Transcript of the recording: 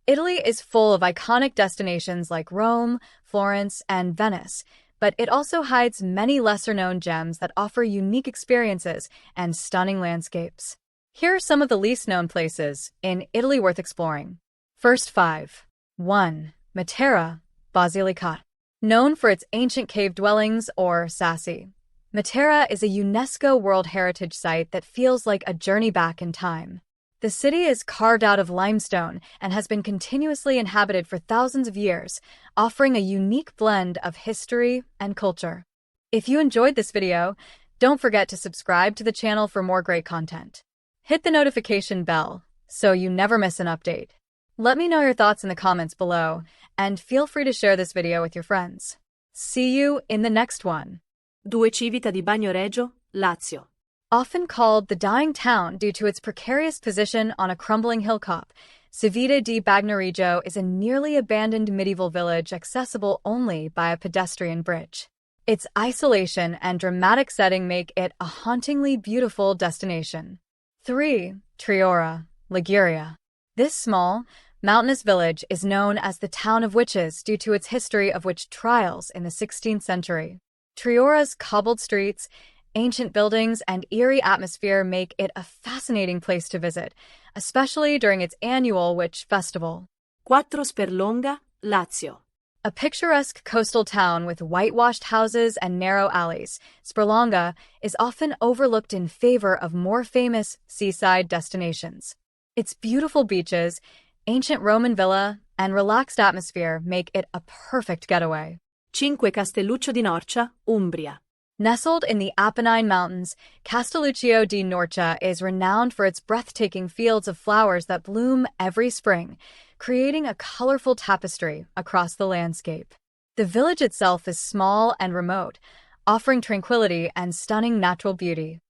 Italy is full of iconic destinations like Rome, Florence, and Venice, but it also hides many lesser-known gems that offer unique experiences and stunning landscapes. Here are some of the least-known places in Italy worth exploring. First 5. 1. Matera, Basilicata. Known for its ancient cave dwellings or sassi, Matera is a UNESCO World Heritage Site that feels like a journey back in time. The city is carved out of limestone and has been continuously inhabited for thousands of years, offering a unique blend of history and culture. If you enjoyed this video, don't forget to subscribe to the channel for more great content. Hit the notification bell so you never miss an update. Let me know your thoughts in the comments below, and feel free to share this video with your friends. See you in the next one. Civita di Bagnoregio, Lazio. Often called the dying town due to its precarious position on a crumbling hilltop, Civita di Bagnoregio is a nearly abandoned medieval village accessible only by a pedestrian bridge. Its isolation and dramatic setting make it a hauntingly beautiful destination. 3. Triora, Liguria. This small, mountainous village is known as the Town of Witches due to its history of witch trials in the 16th century. Triora's cobbled streets, ancient buildings, and eerie atmosphere make it a fascinating place to visit, especially during its annual witch festival. 4. Sperlonga, Lazio. A picturesque coastal town with whitewashed houses and narrow alleys, Sperlonga is often overlooked in favor of more famous seaside destinations. Its beautiful beaches, ancient Roman villa, and relaxed atmosphere make it a perfect getaway. 5. Castelluccio di Norcia, Umbria. Nestled in the Apennine Mountains, Castelluccio di Norcia is renowned for its breathtaking fields of flowers that bloom every spring, creating a colorful tapestry across the landscape. The village itself is small and remote, offering tranquility and stunning natural beauty.